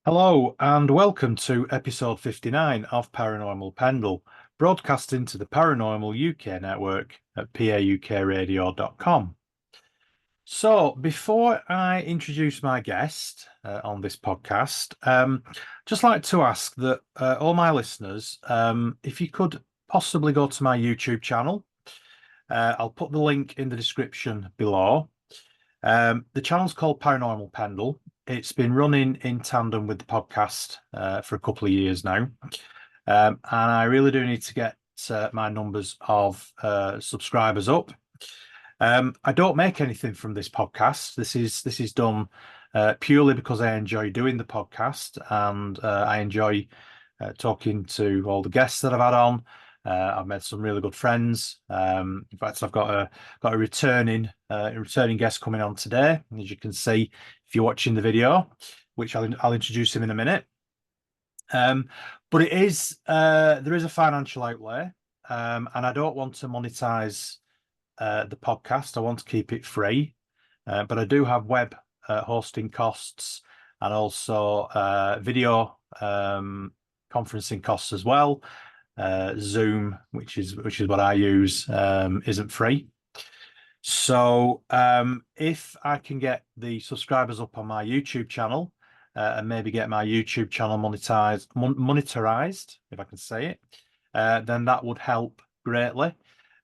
Hello and welcome to episode 59 of Paranormal Pendle, broadcasting to the Paranormal UK network at paukradio.com. So, before I introduce my guest on this podcast, just like to ask that all my listeners, if you could possibly go to my YouTube channel, I'll put the link in the description below. The channel's called Paranormal Pendle. It's been running in tandem with the podcast for a couple of years now. And I really do need to get my numbers of subscribers up. I don't make anything from this podcast. This is done purely because I enjoy doing the podcast and I enjoy talking to all the guests that I've had on. I've made some really good friends. In fact, I've got a returning guest coming on today, as you can see if you're watching the video, which I'll introduce him in a minute. But there is a financial outlay, and I don't want to monetize the podcast. I want to keep it free, but I do have web hosting costs and also video conferencing costs as well. Zoom, which is what I use, isn't free. So if I can get the subscribers up on my YouTube channel and maybe get my YouTube channel monetized, if I can say it, then that would help greatly.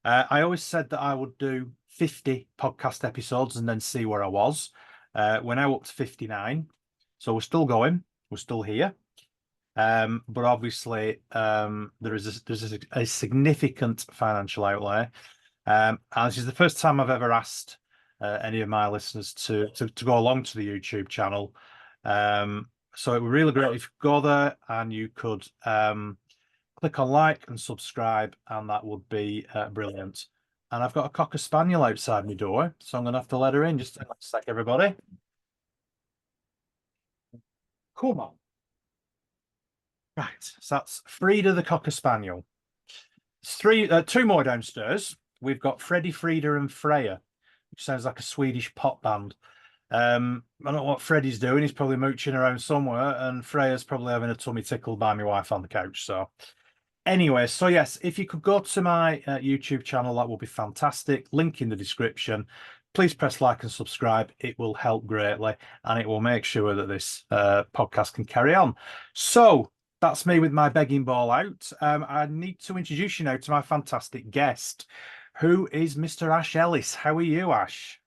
I always said that I would do 50 podcast episodes and then see where I was. We're now up to 59, so we're still going, we're still here. But obviously, there's a significant financial outlay, and this is the first time I've ever asked any of my listeners to go along to the YouTube channel. So it would be really great if you go there and you could click on like and subscribe, and that would be brilliant. And I've got a cocker spaniel outside my door, so I'm going to have to let her in. Just a sec, everybody. Come on. Right, so that's Frida the Cocker Spaniel. Two more downstairs. We've got Freddie, Frida, and Freya, which sounds like a Swedish pop band. I don't know what Freddie's doing. He's probably mooching around somewhere, and Freya's probably having a tummy tickled by my wife on the couch. So, anyway, so yes, if you could go to my YouTube channel, that would be fantastic. Link in the description. Please press like and subscribe. It will help greatly, and it will make sure that this podcast can carry on. So, that's me with my begging ball out. I need to introduce you now to my fantastic guest, who is Mr. Ash Ellis. How are you, Ash?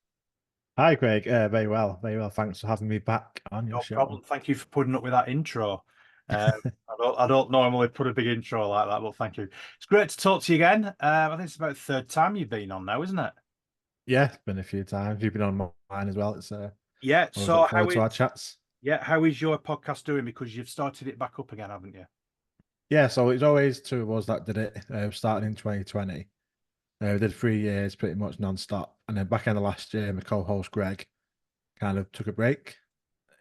Hi, Craig. Very well, very well. Thanks for having me back on your No show. problem. Thank you for putting up with that intro. I don't normally put a big intro like that, but thank you. It's great to talk to you again. I think it's about the third time you've been on now, isn't it? Yeah, it's been a few times. You've been on mine as well. It's Yeah. always So look forward to our chats. how is your podcast doing? Because you've started it back up again, haven't you? Yeah, so it's always two of us that did it. Starting in 2020. We did 3 years pretty much non-stop. And then back in the last year, my co-host Greg kind of took a break,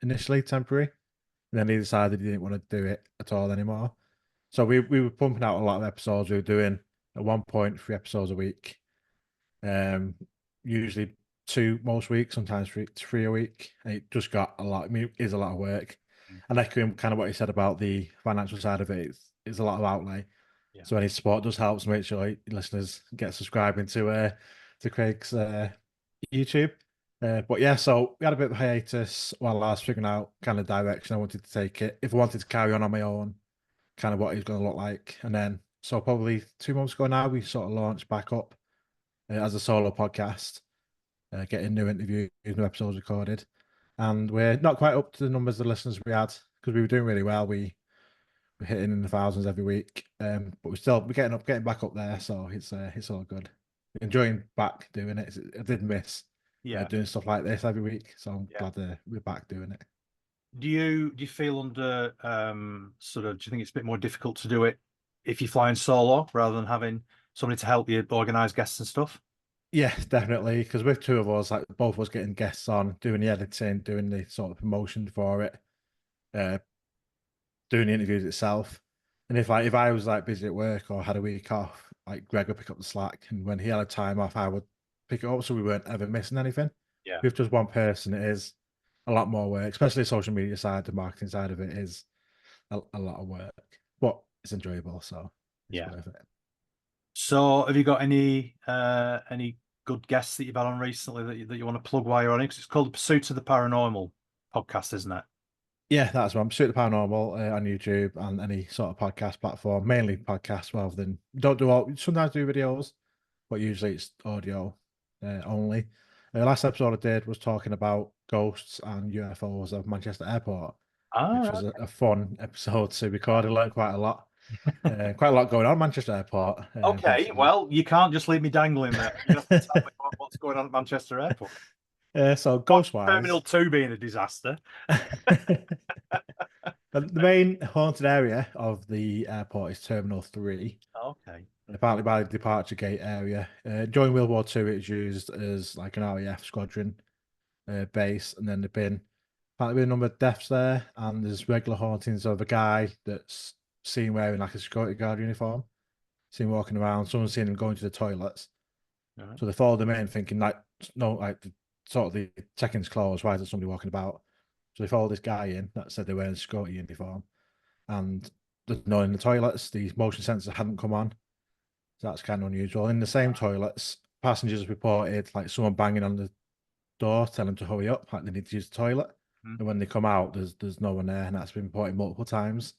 initially temporary. And then he decided he didn't want to do it at all anymore. So we were pumping out a lot of episodes. We were doing at one point 3 episodes a week. Um, Usually two most weeks, sometimes three a week. And it just got a lot. I mean, it is a lot of work. And echoing kind of what you said about the financial side of it, it's a lot of outlay. Yeah. So any support does help. So make sure listeners get subscribing to Craig's YouTube. But yeah, so we had a bit of a hiatus while I was figuring out kind of direction I wanted to take it. If I wanted to carry on my own, kind of what it's going to look like. And then, so probably 2 months ago now, we sort of launched back up as a solo podcast, getting new interviews, new episodes recorded. And we're not quite up to the numbers of listeners we had because we were doing really well. We're hitting in the thousands every week, but we're getting back up there. So it's all good. Enjoying back doing it. I did miss Yeah. doing stuff like this every week, so I'm Yeah. glad we're back doing it. Do you feel under sort of? Do you think it's a bit more difficult to do it if you're flying solo rather than having somebody to help you organise guests and stuff? Yeah, definitely. Because with two of us, like both of us getting guests on, doing the editing, doing the sort of promotion for it, uh, doing the interviews itself. And if I was like busy at work or had a week off, like Greg would pick up the slack, and when he had a time off, I would pick it up, so we weren't ever missing anything. Yeah. With just one person, it is a lot more work, especially the social media side, the marketing side of it is a lot of work, but it's enjoyable, so it's Yeah. worth it. So, have you got any good guests that you've had on recently that you want to plug while you're on it? 'Cause it's called the Pursuit of the Paranormal podcast, isn't it? Yeah, that's one. Pursuit of the Paranormal on YouTube and any sort of podcast platform, mainly podcasts rather than don't do all. Sometimes do videos, but usually it's audio only. The last episode I did was talking about ghosts and UFOs of Manchester Airport, All which right. was a fun episode to record. I learned quite a lot. Quite a lot going on at Manchester Airport. Okay. Well, you can't just leave me dangling there. You have to tell me what's going on at Manchester Airport. So What ghost Terminal wise, 2 being a disaster? the main haunted area of the airport is Terminal 3. Okay. Apparently by the departure gate area. During World War II, it was used as like an RAF squadron base, and then there've been apparently been a number of deaths there, and there's regular hauntings of a guy that's seen wearing like a security guard uniform, seen walking around. Someone's seen him going to the toilets, All right. so they followed him in, thinking like, no, like sort of the check-in's closed. Why is there somebody walking about? So they followed this guy in that said they were in a security uniform, and there's no one in the toilets. The motion sensor hadn't come on. So that's kind of unusual. In the same toilets, passengers reported like someone banging on the door, telling them to hurry up, like they need to use the toilet. Mm. And when they come out, there's no one there, and that's been reported multiple times.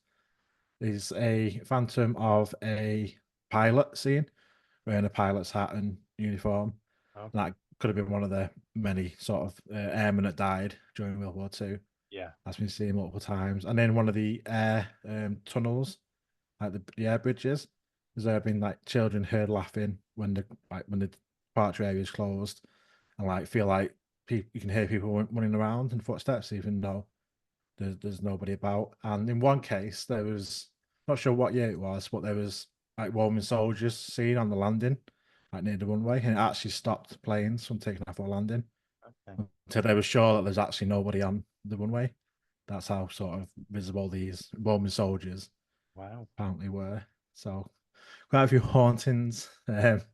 There's a phantom of a pilot scene wearing a pilot's hat and uniform. Okay. And that could have been one of the many sort of airmen that died during World War II. Yeah. That's been seen multiple times. And then one of the air tunnels, like the air bridges, has there been like children heard laughing when the departure area is closed, and like feel like people you can hear people running around and footsteps even though there's nobody about. And in one case, there was not sure what year it was, but there was like Roman soldiers seen on the landing, like near the runway, and it actually stopped planes from taking off or landing Okay. until they were sure that there's actually nobody on the runway. That's how sort of visible these Roman soldiers Wow. apparently were. So quite a few hauntings at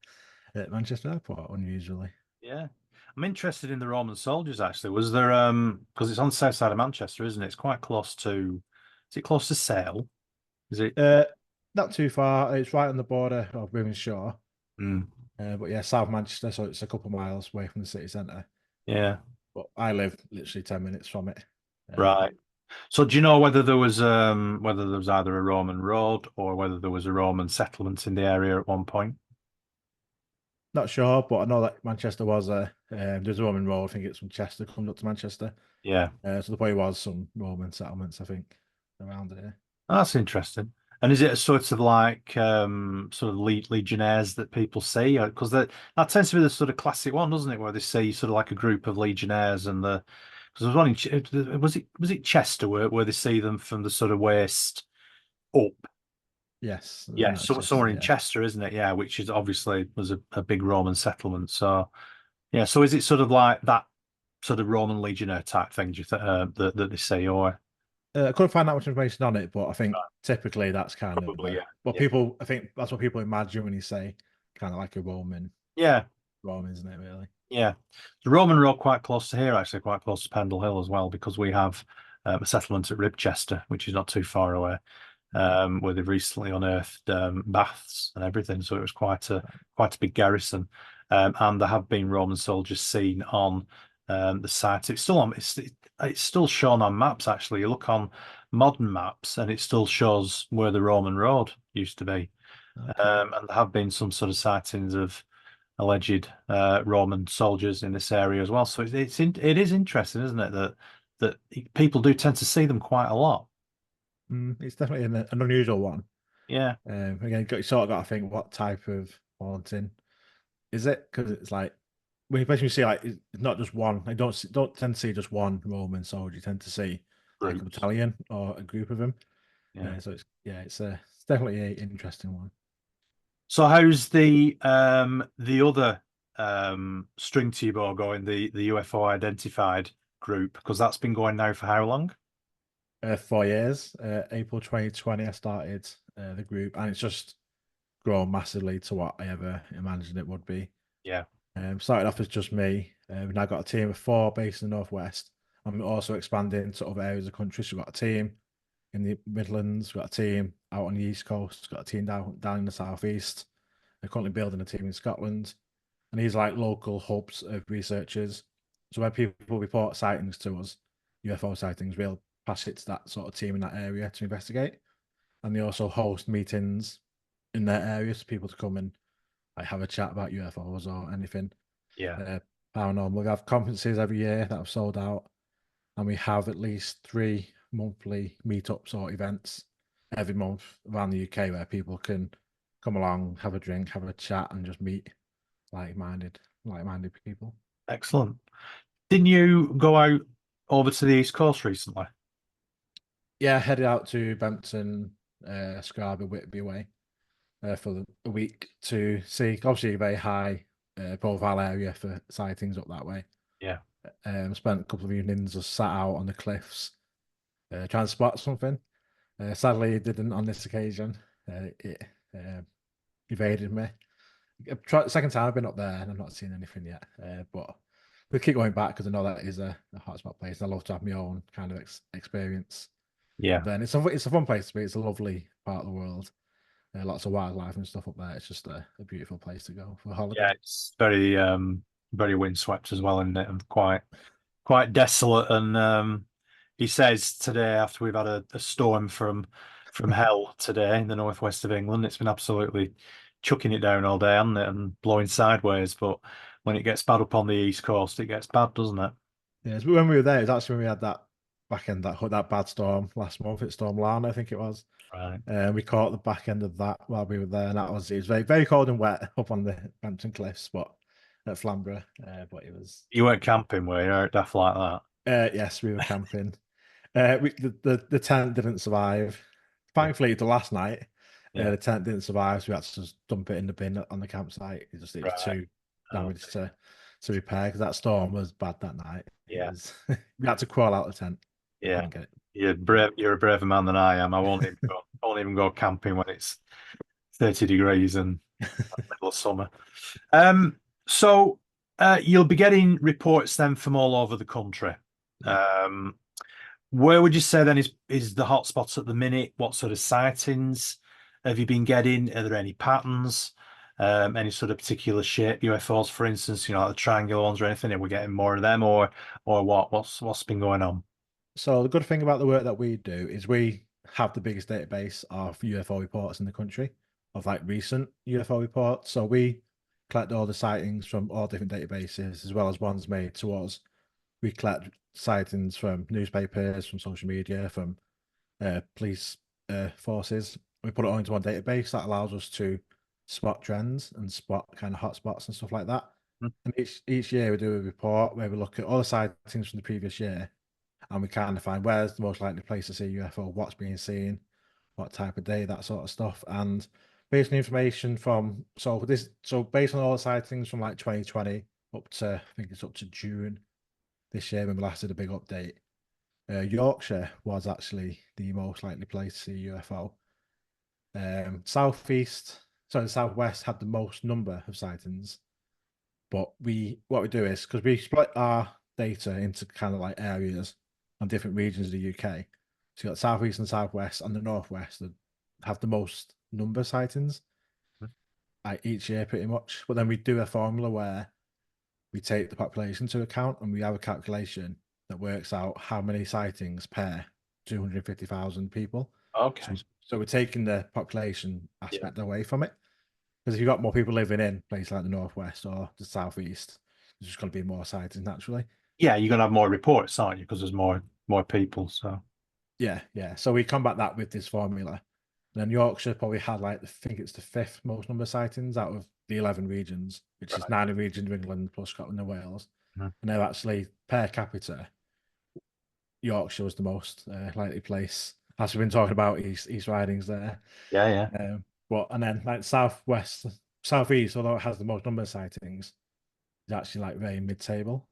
Manchester Airport, unusually. Yeah. I'm interested in the Roman soldiers actually. Was there because it's on the south side of Manchester, isn't it? It's quite close to is it close to Sale? Is it Uh, Not too far. It's right on the border of Shore. Mm. But yeah, South Manchester, so it's a couple of miles away from the city centre. Yeah. But I live literally 10 minutes from it. Um, Right. So do you know whether there was either a Roman road or whether there was a Roman settlement in the area at one point? Not sure, but I know that Manchester was there's a Roman road. I think it's from Chester comes up to Manchester. Yeah. So there probably was some Roman settlements, I think, around here. That's interesting. And is it a sort of like sort of legionnaires that people see? Because that tends to be the sort of classic one, doesn't it? Where they see sort of like a group of legionnaires and the because there was one was it Chester where they see them from the sort of waist up? Yes, I Yeah, think that's so somewhere Chester. in Yeah. Chester, isn't it? Yeah, which is obviously was a big Roman settlement. So yeah, so is it sort of like that sort of Roman legionnaire type thing, do you that they see, or I couldn't find that much information on it, but I think typically that's kind of probably, yeah, what yeah, people. I think that's what people imagine when you say kind of like a yeah, Roman, isn't it? Really? yeah. The Roman road quite close to here, actually, quite close to Pendle Hill as well, because we have a settlement at Ribchester, which is not too far away, where they've recently unearthed baths and everything. So it was quite a big garrison, and there have been Roman soldiers seen on the site. It's still shown on maps. Actually, you look on modern maps, and it still shows where the Roman road used to be. Okay. And there have been some sort of sightings of alleged Roman soldiers in this area as well. So it is interesting, isn't it, that people do tend to see them quite a lot. It's definitely an unusual one. Yeah. Again, you sort of got to think what type of haunting is it? Because it's like when you basically see like it's not just one. I don't tend to see just one Roman soldier. You tend to see like a Groups. battalion or a group of them. Yeah. So it's definitely an interesting one. So how's the other string to your bow going, the UFO Identified group? Because that's been going now for how long? 4 years. April 2020, I started the group, and it's just grown massively to what I ever imagined it would be. Yeah. Started off as just me. We've now got a team of four based in the Northwest. and we're also expanding to other areas of the country. So we've got a team in the Midlands, we've got a team out on the East Coast, we've got a team down in the Southeast. They're currently building a team in Scotland, and these are like local hubs of researchers. So when people report sightings to us, UFO sightings, we'll pass it to that sort of team in that area to investigate. And they also host meetings in their areas for people to come and like have a chat about UFOs or anything Yeah. paranormal. We have conferences every year that have sold out, and we have at least 3 monthly meetups or events every month around the UK where people can come along, have a drink, have a chat, and just meet like-minded people. Excellent. Didn't you go out over to the East Coast recently? Yeah, headed out to Bempton, Scarborough, Whitby way for a week to see. Obviously, a very high profile area for sightings up that way. Yeah. Spent a couple of evenings just sat out on the cliffs, trying to spot something. Sadly, it didn't on this occasion. It evaded me. Second time I've been up there and I've not seen anything yet. But we keep going back because I know that is a hotspot place. I love to have my own kind of experience. Yeah. Then it's a fun place to be. It's a lovely part of the world. Lots of wildlife and stuff up there. It's just a beautiful place to go for a holiday. Yeah, it's very windswept as well, isn't it? And quite desolate. And he says today, after we've had a storm from hell today in the northwest of England, it's been absolutely chucking it down all day, hasn't it? And blowing sideways. But when it gets bad up on the east coast, it gets bad, doesn't it? Yeah, when we were there, it was actually when we had that back end that bad storm last month. It's Storm Lana, I think it was. Right. We caught the back end of that while we were there, and it was very very cold and wet up on the Bampton Cliffs, but at Flamborough. But it was. You weren't camping, were you? Or stuff like that? Yes, we were camping. The tent didn't survive. Yeah. Thankfully, the last night, Yeah. the tent didn't survive, so we had to just dump it in the bin on the campsite. It was Right. too Oh, damaged to repair because that storm was bad that night. It yeah. was we had to crawl out the tent. We Yeah. couldn't get it. You're brave. You're a braver man than I am. I won't even go camping when it's 30 degrees and middle of summer. So you'll be getting reports then from all over the country. Yeah. Where would you say then is the hotspots at the minute? What sort of sightings have you been getting? Are there any patterns? Any sort of particular shape UFOs, for instance, like the triangular ones or anything? Are we getting more of them or what? What's been going on? So the good thing about the work that we do is we have the biggest database of UFO reports in the country, of like recent UFO reports. So we collect all the sightings from all different databases as well as ones made to us. We collect sightings from newspapers, from social media, from police forces. We put it all into one database that allows us to spot trends and spot kind of hotspots and stuff like that. Hmm. And each year we do a report where we look at all the sightings from the previous year, and we kind of find where's the most likely place to see a UFO, what's being seen, what type of day, that sort of stuff. And based on information from based on all the sightings from like 2020 up to I think it's up to June this year when we last did a big update. Yorkshire was actually the most likely place to see UFO. The southwest had the most number of sightings. But what we do is because we split our data into kind of like areas and different regions of the UK. So you got southeast and southwest and the northwest that have the most number of sightings like each year pretty much. But then we do a formula where we take the population into account and we have a calculation that works out how many sightings per 250,000 people. Okay. So we're taking the population Yeah. aspect away from it. Because if you've got more people living in places like the northwest or the southeast, there's just going to be more sightings naturally. Yeah, you're gonna have more reports, aren't you? Because there's more people. So Yeah, yeah. So we combat that with this formula. And then Yorkshire probably had I think it's the fifth most number of sightings out of the 11 regions, which is right. 9 regions of England plus Scotland and Wales. Mhm. And they're actually per capita, Yorkshire was the most likely place. As we've been talking about East Ridings there. Yeah, yeah. And then like southeast, although it has the most number of sightings, is actually like very mid-table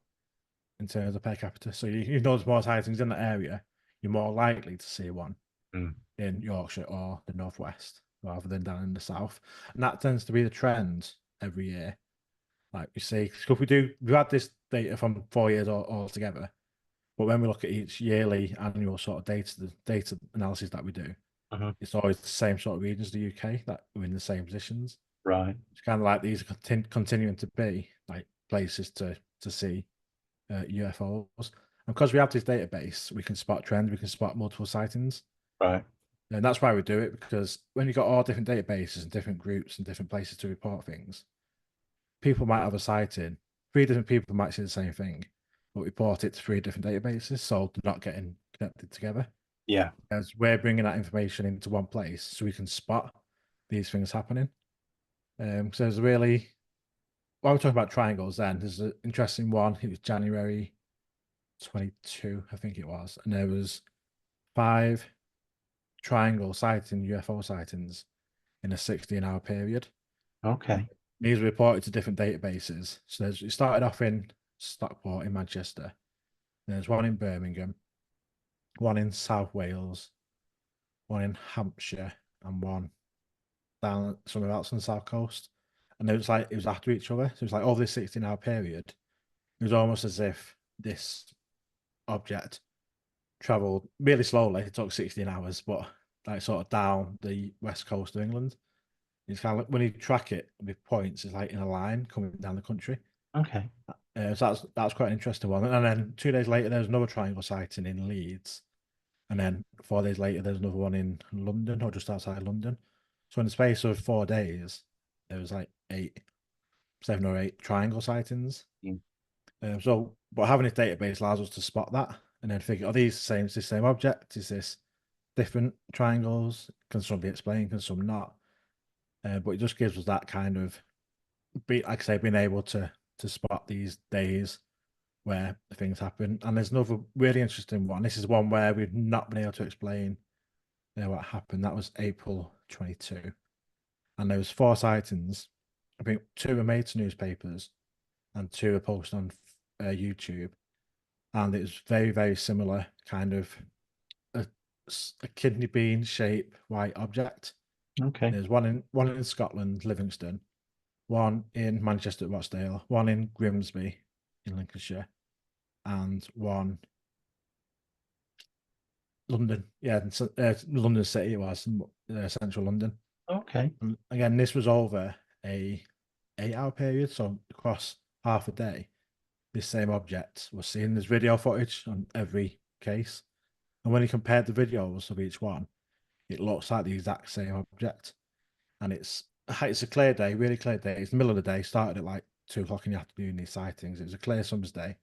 in terms of per capita. So you know there's more sightings in that area, you're more likely to see one Mm. in Yorkshire or the northwest rather than down in the south. And that tends to be the trend every year. Like we see, because we've had this data from 4 years all together. But when we look at each yearly, annual sort of data analysis that we do, it's always the same sort of regions, the UK, that are in the same positions. Right. It's kind of like these are continuing to be like places to see UFOs. And because we have this database, we can spot trends, we can spot multiple sightings. Right. And that's why we do it, because when you've got all different databases and different groups and different places to report things, people might have a sighting. Three different people might see the same thing, but report it to three different databases, so they're not getting connected together. Yeah. As we're bringing that information into one place so we can spot these things happening. So there's really, while we're talking about triangles then, there's an interesting one. It was January 22, I think it was, and there was 5 triangle sighting UFO sightings in a 16-hour period. Okay. These were reported to different databases. So it started off in Stockport in Manchester. There's one in Birmingham, one in South Wales, one in Hampshire, and one down somewhere else on the South Coast. And it was after each other. So it was like over this 16-hour period, it was almost as if this object traveled really slowly. It took 16 hours, but like sort of down the west coast of England. It's kind of like when you track it with points, it's like in a line coming down the country. Okay. So that's quite an interesting one. And then 2 days later, there's another triangle sighting in Leeds. And then 4 days later, there's another one in London or just outside London. So in the space of 4 days, there was like 7 or 8 triangle sightings. Mm. But having a database allows us to spot that and then figure, are these is the same object? Is this different triangles? Can some be explained? Can some not? But it just gives us that kind of, like I say, being able to spot these days where things happen. And there's another really interesting one. This is one where we've not been able to explain what happened. That was April 22. And there was 4 sightings. I think 2 were made to newspapers and 2 were posted on YouTube. And it was very, very similar, kind of a kidney bean shape white object. Okay. There's one in Scotland, Livingston, one in Manchester, Rochdale, one in Grimsby in Lincolnshire, and one London. Yeah, London City it was, central London. Okay. And again, this was over a 8-hour period, so across half a day, this same object was seen. There's video footage on every case. And when he compared the videos of each one, it looks like the exact same object. And it's a clear day, really clear day. It's the middle of the day, started at like 2 o'clock in the afternoon, these sightings. It was a clear summer's day.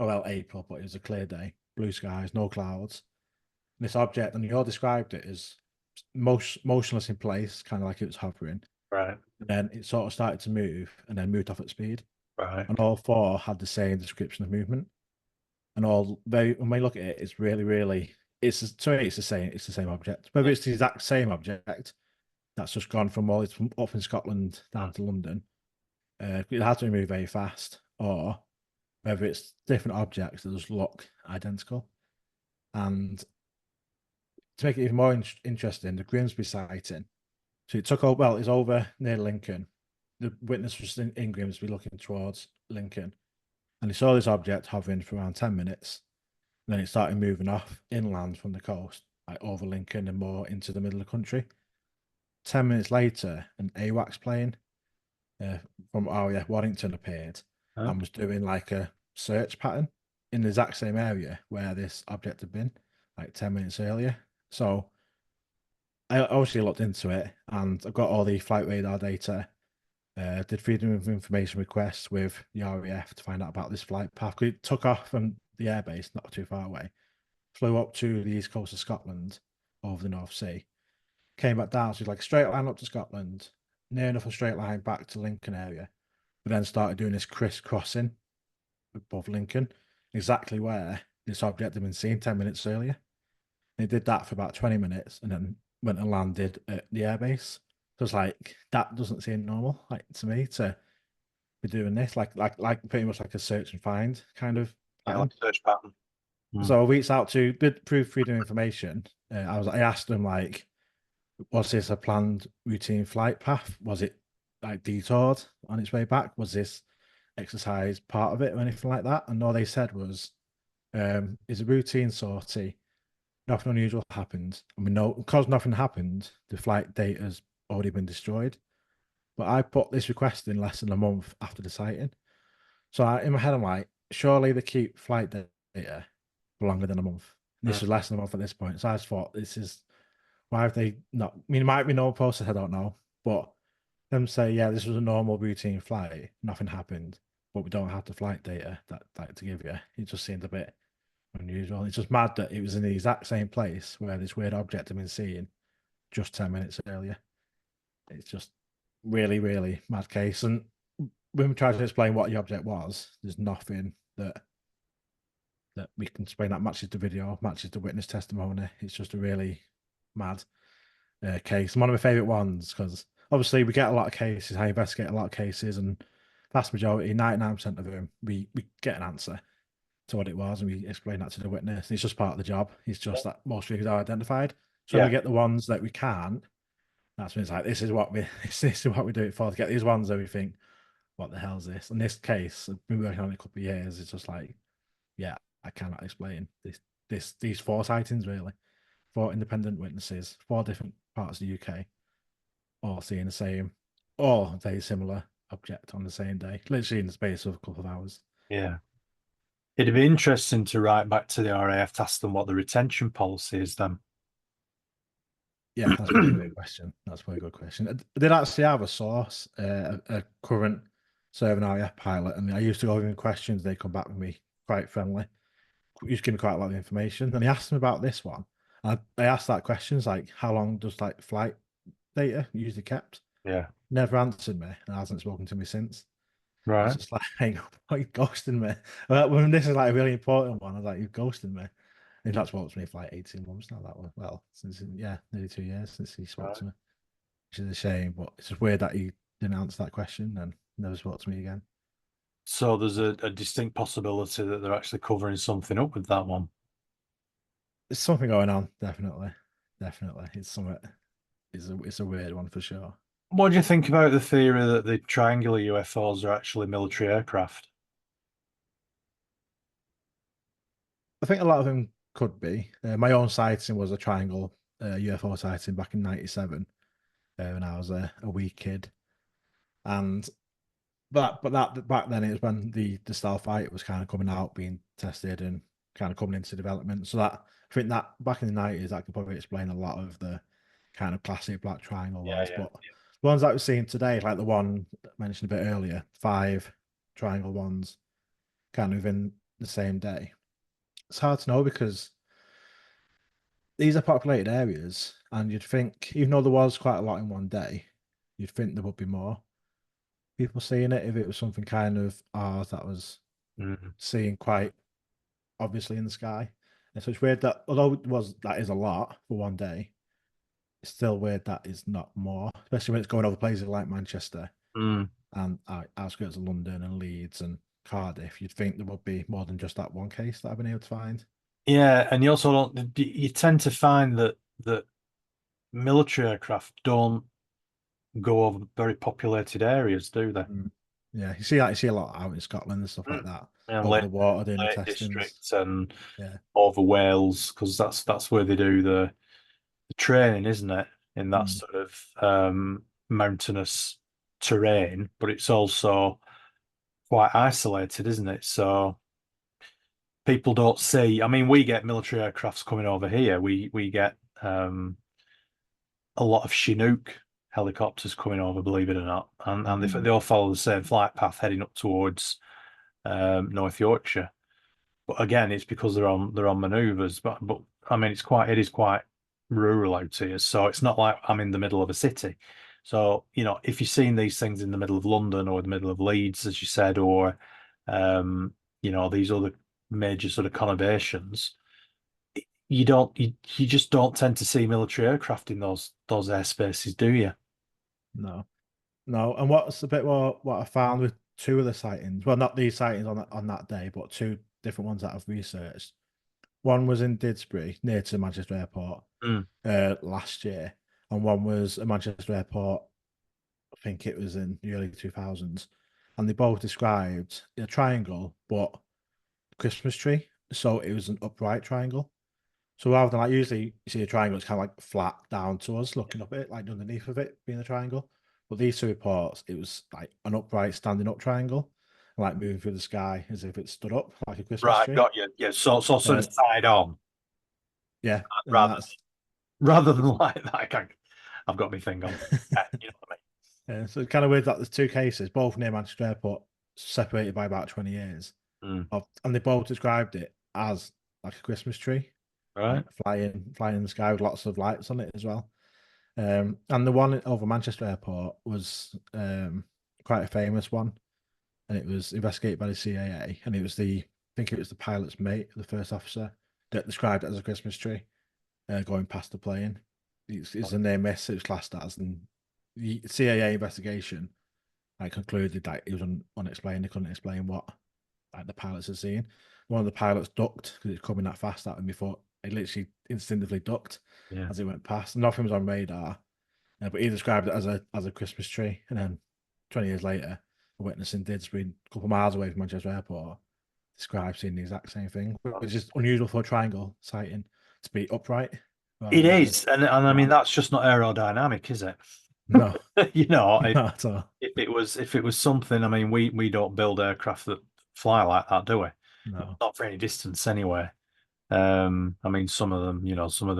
Oh, well, April, but it was a clear day. Blue skies, no clouds. And this object, and you all described it as motionless in place, kind of like it was hovering. Right. And then it sort of started to move and then moved off at speed. Right. And all 4 had the same description of movement. And when we look at it, it's really, really, it's the same object. Whether it's the exact same object that's just gone from up in Scotland down to London, it has to move very fast, or whether it's different objects that just look identical. And to make it even more interesting, the Grimsby sighting. So it's over near Lincoln. The witness was in Grimsby looking towards Lincoln, and he saw this object hovering for around 10 minutes. And then it started moving off inland from the coast, like over Lincoln and more into the middle of the country. 10 minutes later, an AWACS plane from Warrington appeared and was doing like a search pattern in the exact same area where this object had been, like 10 minutes earlier. So I obviously looked into it, and I've got all the flight radar data. Did freedom of information requests with the RAF to find out about this flight path. It took off from the airbase not too far away, flew up to the east coast of Scotland over the North Sea, came back down. So it's like a straight line up to Scotland, near enough a straight line back to Lincoln area, but then started doing this crisscrossing above Lincoln, exactly where this object had been seen 10 minutes earlier. They did that for about 20 minutes and then went and landed at the airbase. So it's like, that doesn't seem normal, like to me, to be doing this, like pretty much like a search and find kind of Yeah, like search pattern. So I reached out to Proof Freedom Information. I asked them, like, was this a planned routine flight path? Was it like detoured on its way back? Was this exercise part of it or anything like that? And all they said was It's a routine sortie. Nothing unusual happened. And we know because nothing happened, the flight data's already been destroyed. But I put this request in less than a month after the sighting. So in my head, I'm like, surely they keep flight data for longer than a month. And this Mm. was less than a month at this point. So I just thought, this is why have they not? I mean, it might be no process, I don't know. But them say, yeah, this was a normal routine flight, nothing happened, but we don't have the flight data that to give you. It just seemed a bit unusual. It's just mad that it was in the exact same place where this weird object had been seen just 10 minutes earlier. It's just really, really mad case. And when we tried to explain what the object was, there's nothing that we can explain that matches the video, matches the witness testimony. It's just a really mad case. And one of my favorite ones because obviously we get a lot of cases. I investigate a lot of cases, and vast majority, 99% of them, we get an answer to what it was, and we explain that to the witness. It's just part of the job. It's just that most figures are identified. So when Yeah. we get the ones that we can't, that's when it's like this is what we this is what we do it for. To get these ones that we think, what the hell is this? In this case, I've been working on it a couple of years. It's just like, yeah, I cannot explain these four sightings really. Four independent witnesses, four different parts of the UK, all seeing the same or very similar object on the same day, literally in the space of a couple of hours. Yeah. It'd be interesting to write back to the RAF to ask them what the retention policy is then. Yeah, that's probably a great question. That's probably a good question. I did actually have a source, a current serving RAF pilot, and I used to go over questions. They come back with me quite friendly. He used to give me quite a lot of information, and he asked me about this one. I asked that questions like, how long does like flight data usually kept? Yeah. Never answered me, and hasn't spoken to me since. I was Right. just like, hang on, you ghosting me. When this is like a really important one, I was like, you've ghosted me. And that's spoke to me for like 18 months now. That one, well, since yeah, nearly 2 years since he spoke Right. to me, which is a shame. But it's just weird that he didn't answer that question and never spoke to me again. So there's a distinct possibility that they're actually covering something up with that one. There's something going on, definitely, definitely. It's something. It's a weird one for sure. What do you think about the theory that the triangular UFOs are actually military aircraft? I think a lot of them could be. My own sighting was a triangle UFO sighting back in '97 when I was a wee kid, and but that back then it was when the Starfighter was kind of coming out, being tested and kind of coming into development. So that I think that back in the '90s, that could probably explain a lot of the kind of classic black triangle Yeah, ones. yeah. But the ones that we're seeing today, like the one mentioned a bit earlier, five triangle ones, kind of in the same day. It's hard to know because these are populated areas, and you'd think, even though there was quite a lot in one day, you'd think there would be more people seeing it if it was something kind of ours that was Mm. seen quite obviously in the sky. And so it's weird that although it was that is a lot for one day, it's still weird that is not more, especially when it's going over places like Manchester Mm. and outskirts of London and Leeds and Cardiff. You'd think there would be more than just that one case that I've been able to find. Yeah, and you also don't. You tend to find that military aircraft don't go over very populated areas, do they? Mm. Yeah, you see a lot out in Scotland and stuff like Mm. that And over Lake, the water doing the Lake testings. District and Yeah. over Wales, because that's where they do the training, isn't it? In that Mm. sort of mountainous terrain, but it's also quite isolated, isn't it? So people don't see. I mean, we get military aircrafts coming over here. We get a lot of Chinook helicopters coming over, believe it or not, and they all follow the same flight path heading up towards North Yorkshire. But again, it's because they're on manoeuvres. But I mean, it is quite rural out here, so it's not like I'm in the middle of a city. So if you're seeing these things in the middle of London or the middle of Leeds, as you said, or um, these other major sort of conurbations, you just don't tend to see military aircraft in those airspaces, do you? No, no. And what's a bit more what I found with two of the sightings? Well, not these sightings on that day, but two different ones that I've researched. One was in Didsbury, near to Manchester Airport, Mm. last year, and one was at Manchester Airport. I think it was in the early 2000s, and they both described a triangle, but Christmas tree. so it was an upright triangle. So rather than like usually you see a triangle, it's kind of like flat down to us, looking up at it, like underneath of it being a triangle. But these two reports, it was like an upright, standing up triangle, like moving through the sky as if it stood up like a Christmas Right, tree. got you. Yeah, so sort of Um, side on yeah, and rather that's rather than like that. I've got my thing on. Yeah, you know what so it's kind of weird that there's two cases, both near Manchester Airport, separated by about 20 years. I mean? And they both described it as like a Christmas tree, like Right. flying in the sky with lots of lights on it as well. And the one over Manchester Airport was quite a famous one, and it was investigated by the CIA, and it was I think it was the pilot's mate, the first officer, that described it as a Christmas tree going past the plane. It's a near miss. It was classed as, and the CIA investigation I concluded that it was unexplained. They couldn't explain what like the pilots had seen. One of the pilots ducked because it's coming that fast at him before it literally instinctively ducked Yeah. as it went past. Nothing was on radar, but he described it as a Christmas tree. And then 20 years later, a witness in Didsbury, a couple of miles away from Manchester Airport, described seeing the exact same thing, which is unusual for a triangle sighting to be upright rather It than just is, and I mean flat. that's just not aerodynamic, is it? No, You know, not at all. if it was something, I mean, we don't build aircraft that fly like that, do we? No. Not for any distance anyway. I mean, some of them, you know, some of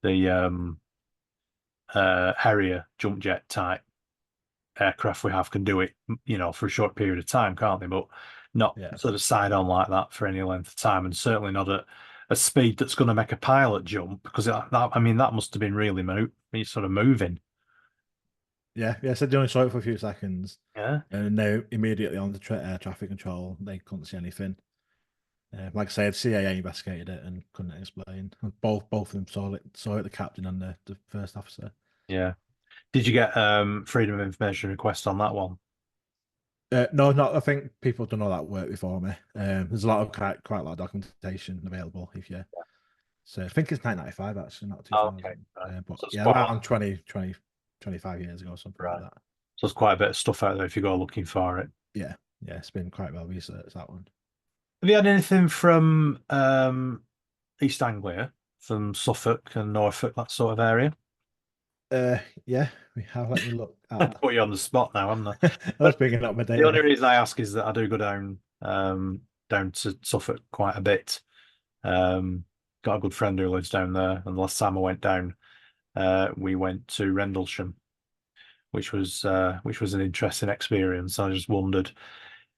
the Harrier jump jet type aircraft we have can do it, you know, for a short period of time, can't they? But not Yeah. sort of side on like that for any length of time, and certainly not at a speed that's going to make a pilot jump because I mean, that must have been really sort of moving. Yeah. Yeah. So they only saw it for a few seconds. Yeah, And now immediately on the air traffic control, they couldn't see anything. Like I said, CIA investigated it and couldn't explain. Both of them saw it, the captain and the first officer. yeah. Did you get freedom of information request on that one? No, not. I think people have done all that work before me. There's a lot of quite a lot of documentation available if you. So I think it's 1995 actually, not Oh, okay, 2000. right. But So it's yeah, quite around 25 years ago, something like right. that. So there's quite a bit of stuff out there if you go looking for it. Yeah, yeah, it's been quite well researched that one. Have you had anything from East Anglia, from Suffolk and Norfolk, that sort of area? Yeah, we have. Let me look at. Put you on the spot now, haven't I? I was But bringing up my the only data. reason I ask is that I do go down to Suffolk quite a bit. Got a good friend who lives down there, and the last time I went down, we went to Rendlesham, which was an interesting experience. I just wondered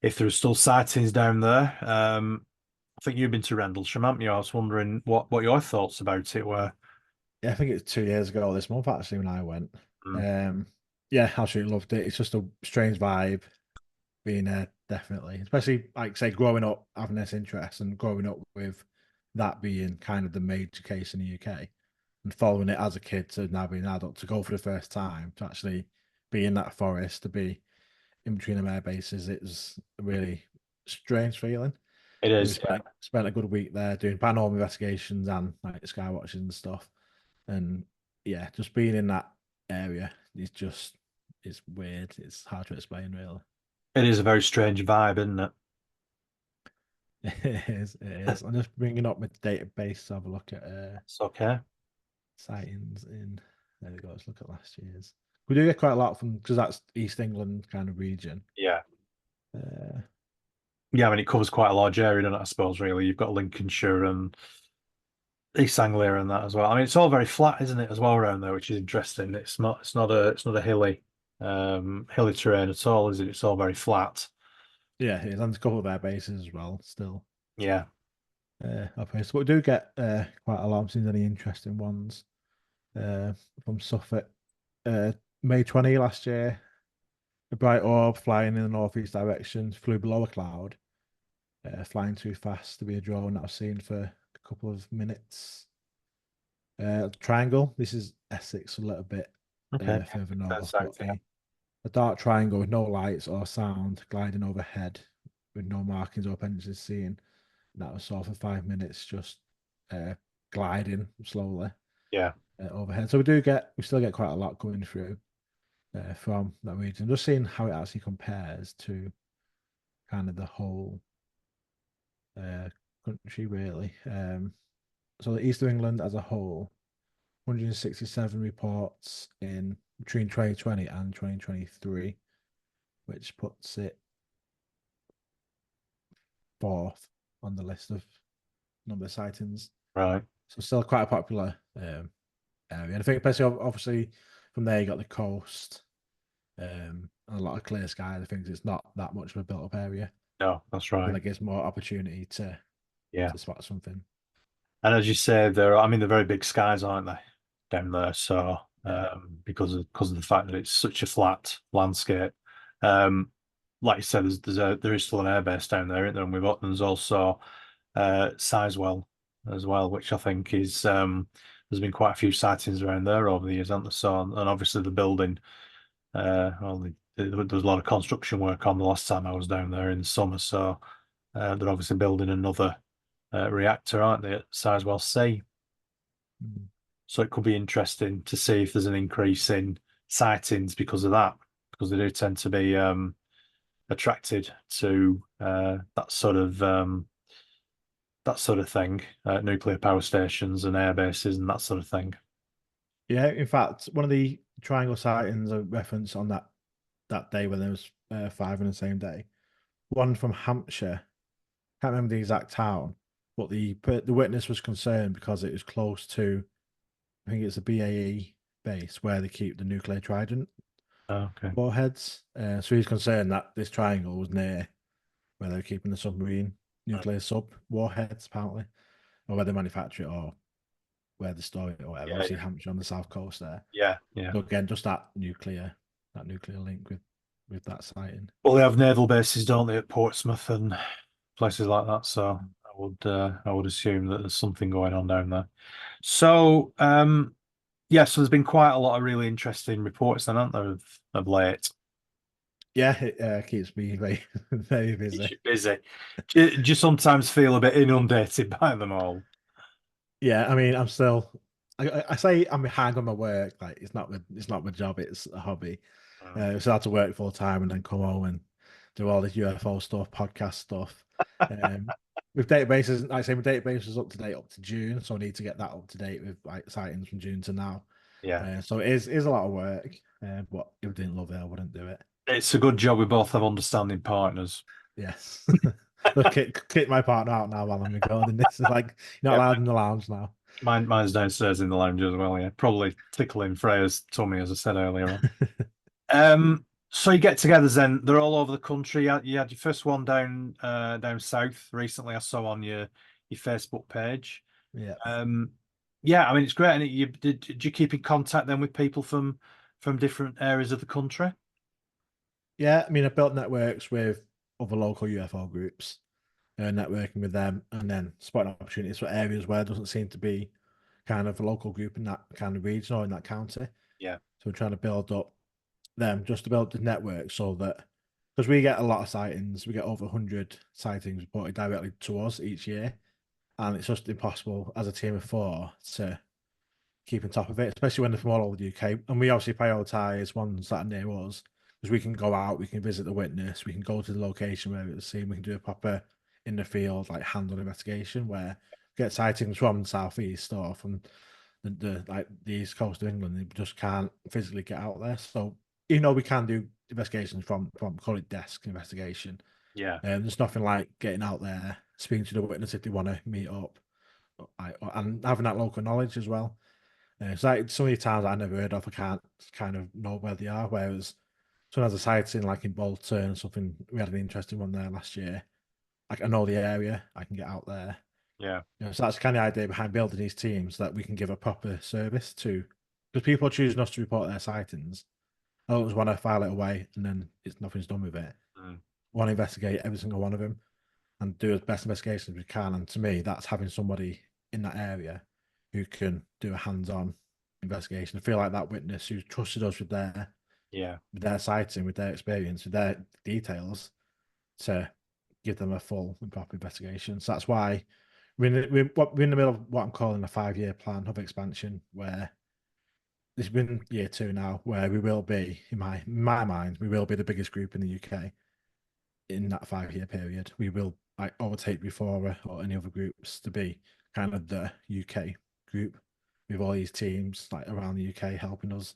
if there are still sightings down there. I think you've been to Rendlesham, haven't you? I was wondering what your thoughts about it were. Yeah, I think it's 2 years ago this month actually when I went. Mm. Um, yeah, absolutely loved it. It's just a strange vibe being there, definitely. Especially like say growing up having this interest and growing up with that being kind of the major case in the UK and following it as a kid to now being an adult to go for the first time to actually be in that forest to be in between the air bases. It was a really strange feeling. It And we is, yeah. spent a good week there doing paranormal investigations and like sky watching and stuff. And yeah, just being in that area is just it's weird. It's hard to explain, really. It is a very strange vibe, isn't it? It is. It is. I'm just bringing up my database to have a look at It's okay. sightings in. There we go. Let's look at last year's. We do get quite a lot from because that's East England kind of region. Yeah. Uh, Yeah, I mean, it covers quite a large area, doesn't it, I suppose, really. You've got Lincolnshire and East Anglia and that as well. I mean, it's all very flat, isn't it, as well around there, which is interesting. It's not a hilly terrain at all, is it? It's all very flat. yeah, it is. And a couple of air bases as well. Still, Yeah. okay. So we do get quite a lot. I've seen any interesting ones uh, from Suffolk. Uh, May 20 last year, a bright orb flying in the northeast direction flew below a cloud, flying too fast to be a drone that was seen for a couple of minutes. Triangle. This is Essex, a little bit Okay. further That's north, but south, yeah. a dark triangle with no lights or sound gliding overhead with no markings or appendages seen. That was saw for 5 minutes, just uh, gliding slowly Yeah. overhead. So we still get quite a lot coming through from that region. Just seeing how it actually compares to kind of the whole country, really. So the East of England as a whole, 167 reports in between 2020 and 2023, which puts it fourth on the list of number of sightings. Right. So still quite a popular area. And I think especially obviously from there you got the coast, and a lot of clear skies. I think it's not that much of a built up area. No, that's So right. that gives more opportunity Yeah. to spot something. And as you say, I mean, they're very big skies, aren't they, down there? So, Yeah. because of the fact that it's such a flat landscape, um, like you said, there is still an airbase down there, isn't there? And there's also Sizewell as well, which I think is there's been quite a few sightings around there over the years, haven't there? So, and obviously the building, there was a lot of construction work on the last time I was down there in the summer, so they're obviously building another reactor, aren't they, at Sizewell C? Mm. So it could be interesting to see if there's an increase in sightings because of that, because they do tend to be attracted to that sort of thing, nuclear power stations and air bases and that sort of thing. Yeah, in fact, one of the triangle sightings I referenced on that day when there was five on the same day, one from Hampshire. Can't remember the exact town, but the witness was concerned because it was close to, I think it's a BAE base where they keep the nuclear trident Okay. warheads. So he's concerned that this triangle was near where they're keeping the submarine nuclear sub warheads, apparently, or where they manufacture it, or where they store it, or whatever. Yeah, Obviously, Hampshire on the south coast there. yeah, yeah. So again, just that nuclear link with that sighting. Well, they have naval bases, don't they, at Portsmouth and places like that. So I would assume that there's something going on down there. So yeah, so there's been quite a lot of really interesting reports then, aren't there, of late? Yeah, it keeps me very very Keeps busy. you busy. Do you sometimes feel a bit inundated by them all? Yeah, I mean, I'm still. I say I'm behind on my work. Like it's not my job. It's a hobby. Mm. So I had to work full time and then come home and do all this UFO stuff, podcast stuff. Um, with databases, like I say, my database is up to date up to June, so I need to get that up to date with like sightings from June to now. Yeah, So it is a lot of work. But if I didn't love it, I wouldn't do it. it's a good job we both have understanding partners. Yes. Look, kick my partner out now while I'm recording this. It's like you're not Yeah, allowed in the lounge now. mine's downstairs in the lounge as well. Yeah, probably tickling Freya's tummy, as I said earlier on. So you get togethers then, they're all over the country. You had your first one down south recently, I saw on your Facebook page. Yeah. Yeah, I mean it's great. And did you keep in contact then with people from different areas of the country? Yeah, I mean, I've built networks with other local UFO groups, networking with them, and then spotting opportunities for areas where there doesn't seem to be kind of a local group in that kind of region or in that county. Yeah, So we're trying to build up them just to build the network so that because we get a lot of sightings, we get over 100 sightings reported directly to us each year, and it's just impossible as a team of four to keep on top of it, especially when they're from all over the UK. And we obviously prioritize ones that are near us because we can go out, we can visit the witness, we can go to the location where it was seen, we can do a proper in the field, like hand-on investigation where we get sightings from the southeast or from the east coast of England. They just can't physically get out there. So even though we can do investigations from call it desk investigation, yeah, there's nothing like getting out there, speaking to the witness if they want to meet up, and having that local knowledge as well. So like, so many times I never heard of, I can't kind of know where they are. Whereas sometimes a sighting like in Bolton, something we had an interesting one there last year. Like I know the area, I can get out there. yeah, So that's kind of the idea behind building these teams that we can give a proper service to, because people are choosing us to report their sightings. I don't just want to file it away and then nothing's done with it. mm, I want to investigate every single one of them and do as best investigation as we can. And to me, that's having somebody in that area who can do a hands-on investigation. I feel like that witness who trusted us yeah, with their sighting, with their experience, with their details, to give them a full and proper investigation. So that's why we're in the middle of what I'm calling a 5-year plan of expansion, where this has been year 2 now, where we will be, in my mind, we will be the biggest group in the UK. in that 5 year period, we will like overtake Before or any other groups to be kind of the UK group with all these teams like around the UK helping us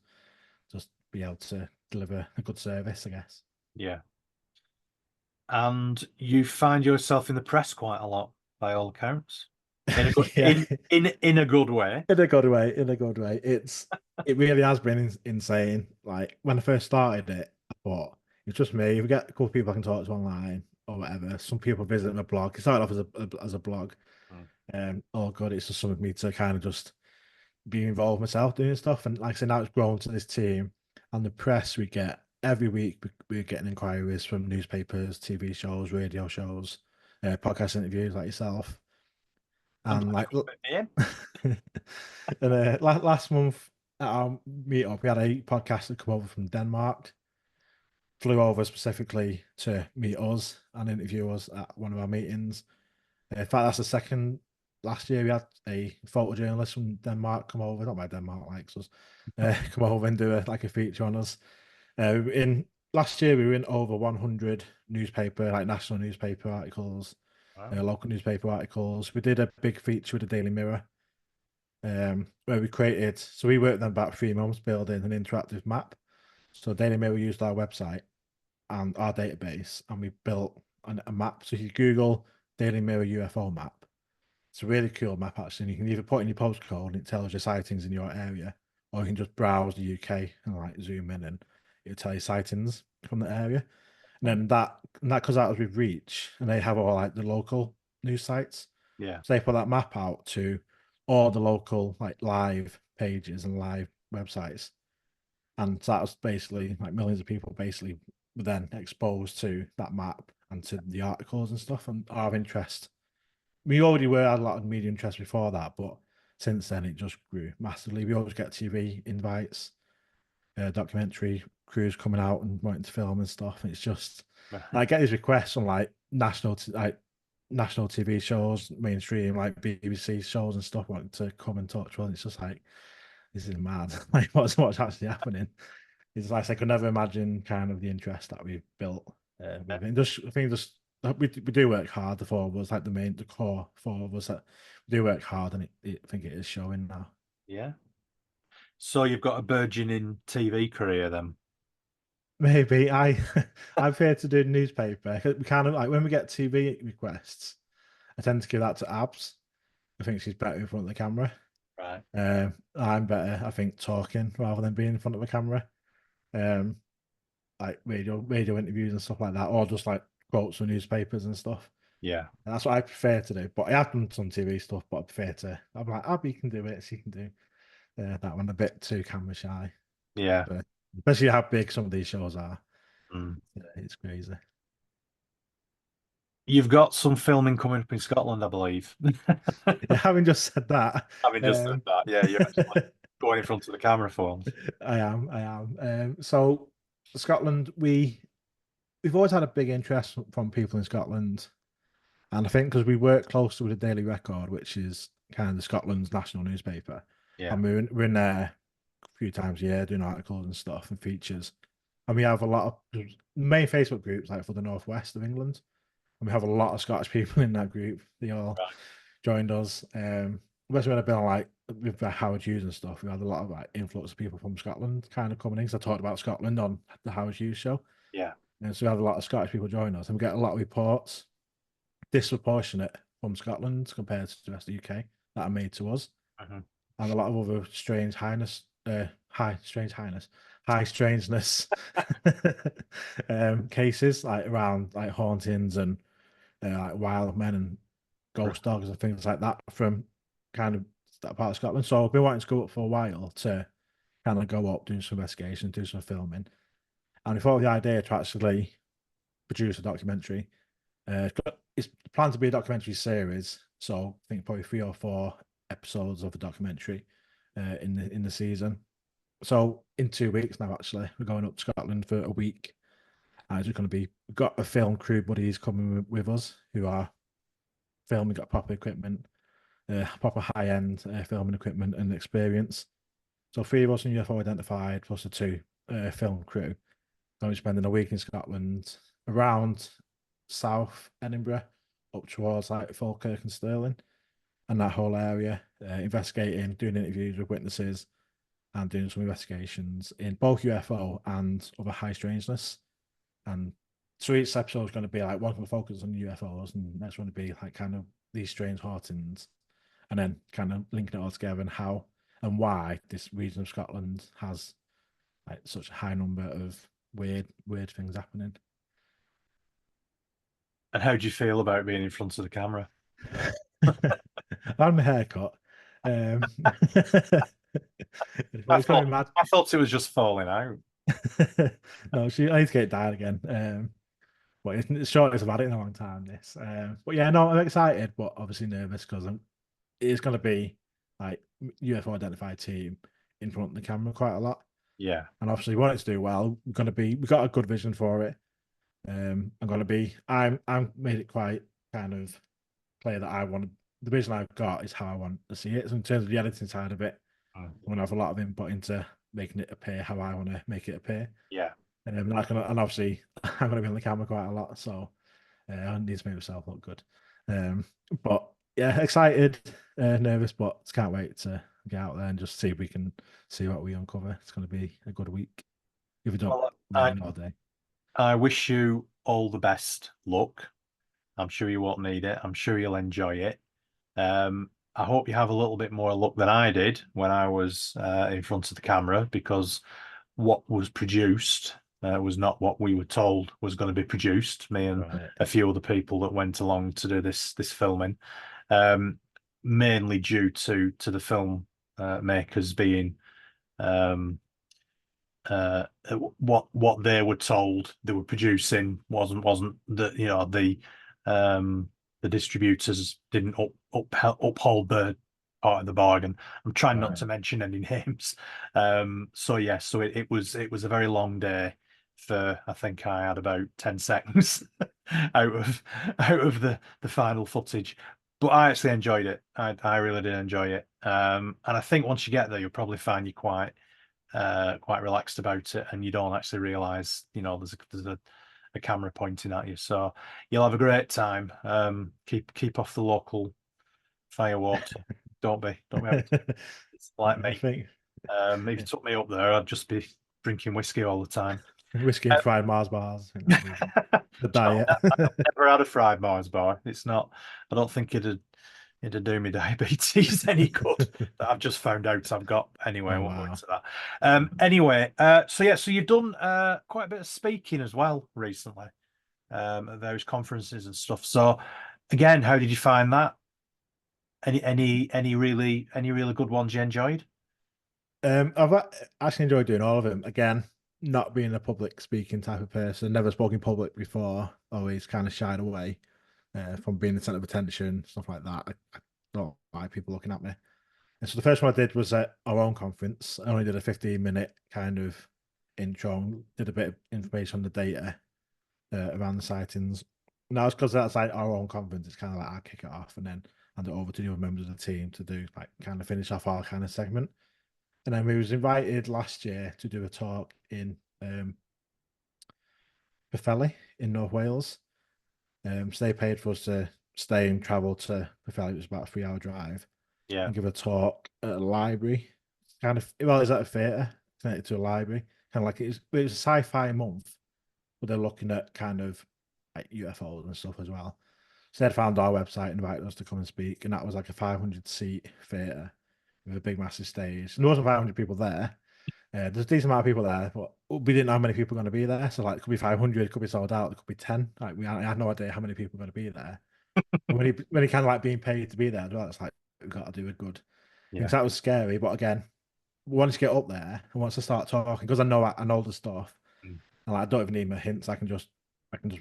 just be able to deliver a good service, I guess. Yeah. And you find yourself in the press quite a lot, by all accounts, in a good Yeah, in a good way. in a good way. In a good way. It really has been insane. Like when I first started it, I thought it's just me. We get a couple of people I can talk to online or whatever. Some people visit my blog. It started off as a blog. Mm. Oh god, it's just something for me to kind of just be involved myself doing stuff. And like I said, now it's grown to this team and the press we get every week. We're getting inquiries from newspapers, TV shows, radio shows, podcast interviews like yourself. And And like, yeah, and last month at our meetup, we had a podcast that come over from Denmark, flew over specifically to meet us and interview us at one of our meetings. In fact, that's the second. Last year we had a photojournalist from Denmark come over, not by Denmark likes us, come over and do a feature on us. In last year we were in over 100 newspaper, like national newspaper articles, wow. local newspaper articles. We did a big feature with the Daily Mirror, where we created. So we worked on about 3 months building an interactive map. So Daily Mirror used our website and our database, and we built a map. So if you Google Daily Mirror UFO map, it's a really cool map actually. And you can either put in your postcode and it tells you sightings in your area, or you can just browse the UK and like zoom in and it'll tell you sightings from the area. And then that goes out with Reach, and they have all like the local news sites. Yeah. So they put that map out to all the local like live pages and live websites. And so that was basically like millions of people basically were then exposed to that map and to the articles and stuff and our interest. We already had a lot of media interest before that, but since then it just grew massively. We always get TV invites, documentary crews coming out and wanting to film and stuff. And it's just I get these requests from like national TV shows, mainstream like BBC shows and stuff wanting to come and talk to us. It's just like this is mad. Like what's actually happening? It's like I could never imagine kind of the interest that we've built with it. Just I think just we do work hard. The four of us, like the core four of us, that we do work hard, and I think it is showing now. Yeah. So you've got a burgeoning TV career then. Maybe I'm here to do newspaper. We kind of like when we get TV requests, I tend to give that to Abs. I think she's better in front of the camera. Right. I'm better, I think, talking rather than being in front of a camera. Um, like radio interviews and stuff like that, or just like quotes from newspapers and stuff. Yeah. And that's what I prefer to do. But I have done some TV stuff, but I prefer to. I'm like, Abby can do it. She can do that one a bit too camera shy. Yeah. But especially how big some of these shows are. Mm. It's crazy. You've got some filming coming up in Scotland, I believe. Yeah, having just said that, Having just said that, yeah, you're actually going in front of the camera for once. I am. So Scotland, we've always had a big interest from people in Scotland, and I think because we work closely with the Daily Record, which is kind of Scotland's national newspaper, Yeah. and we're in there a few times a year doing articles and stuff and features, and we have a lot of main Facebook groups like for the northwest of England, and we have a lot of Scottish people in that group. They all Right. joined us. Especially when I've been on like with Howard Hughes and stuff, we had a lot of like influx of people from Scotland kind of coming in. Because I talked about Scotland on the Howard Hughes show, Yeah. and so we had a lot of Scottish people join us, and we get a lot of reports disproportionate from Scotland compared to the rest of the UK that are made to us, Mhm. and a lot of other high strangeness cases like around like hauntings and like wild men and ghost dogs and things like that from kind of that part of Scotland. So I've been wanting to go up for a while to kind of go up, do some investigation, do some filming. And we thought of the idea to actually produce a documentary. It's planned to be a documentary series, so I think probably 3 or 4 episodes of a documentary in the season. So in 2 weeks now, actually, we're going up to Scotland for a week. It's just going to be we've got a film crew buddies coming with us who are filming, got proper equipment, proper high end filming equipment and experience. So 3 of us in UFO Identified plus the 2 film crew. So we're spending a week in Scotland around South Edinburgh up towards like Falkirk and Stirling and that whole area, investigating, doing interviews with witnesses, and doing some investigations in both UFO and other high strangeness. And so each episode is going to be like one can focus on UFOs, and next one to be like kind of these strange hauntings, and then kind of linking it all together and how and why this region of Scotland has like such a high number of weird things happening. And how do you feel about being in front of the camera? I had my haircut. I It's going to thought be mad. I thought it was just falling out. No, I need to get it dyed again. But it's the shortest I've had it in a long time. This, but yeah, no, I'm excited, but obviously nervous because it's going to be like UFO identified team in front of the camera quite a lot, Yeah. and obviously we want it to do well. We've got a good vision for it. I'm made it quite kind of clear that I want the vision I've got is how I want to see it. So in terms of the editing side of it, Mm. I'm gonna have a lot of input into making it appear how I want to make it appear. Yeah. And obviously I'm gonna be on the camera quite a lot, so I need to make myself look good. But yeah, excited, nervous, but just can't wait to get out there and just see if we can see what we uncover. It's going to be a good week. If we don't Well, rain all day. I wish you all the best luck. I'm sure you won't need it. I'm sure you'll enjoy it. I hope you have a little bit more luck than I did when I was in front of the camera, because what was produced was not what we were told was going to be produced. Me and Right. a few other people that went along to do this filming, mainly due to the film makers being what they were told they were producing wasn't the distributors didn't uphold the part of the bargain. I'm trying not Right. to mention any names. So yeah, so it was a very long day for, I think I had about 10 seconds out of the final footage. But I actually enjoyed it. I really did enjoy it. And I think once you get there, you'll probably find you quite relaxed about it, and you don't actually realize there's a camera pointing at you. So you'll have a great time. Keep off the local firewater. Don't be having to, it's like I me. think If you took me up there, I'd just be drinking whiskey all the time. whiskey and fried Mars bars. I think that'd be the diet. I've never had a fried Mars bar. It's not. I don't think it'd do me diabetes any good. That I've just found out I've got. Anyway, I Oh won't go wow. into that. Anyway, so yeah, so you've done quite a bit of speaking as well recently, at various conferences and stuff. So again, how did you find that? Any really good ones you enjoyed? Actually enjoyed doing all of them. Again, not being a public speaking type of person, never spoken in public before, always kind of shied away from being the center of attention, stuff like that. I don't like people looking at me. And so the first one I did was at our own conference. I only did a 15-minute kind of intro, and did a bit of information on the data around the sightings. Now it's because that's like our own conference. It's kind of like I kick it off and then hand it over to the other members of the team to do like kind of finish off our kind of segment. And then we was invited last year to do a talk in Pwllheli in North Wales. So they paid for us to stay and travel to Pwllheli. It was about a 3-hour drive, Yeah, and give a talk at a library. Kind of, well, it's at a theatre connected to a library. Kind of like it was a sci-fi month, but they're looking at kind of like UFOs and stuff as well. So they found our website and invited us to come and speak, and that was like a 500-seat theatre with a big massive stage. And there wasn't 500 people there. There's a decent amount of people there, but we didn't know how many people were going to be there. So like, it could be 500, it could be sold out, it could be 10. Like I had no idea how many people were going to be there. And when he kind of like being paid to be there as well, it's like we've got to do it good. Because yeah, that was scary, but again, once you get up there and once I start talking, because I know the stuff, mm, and like, I don't even need my hints. I can just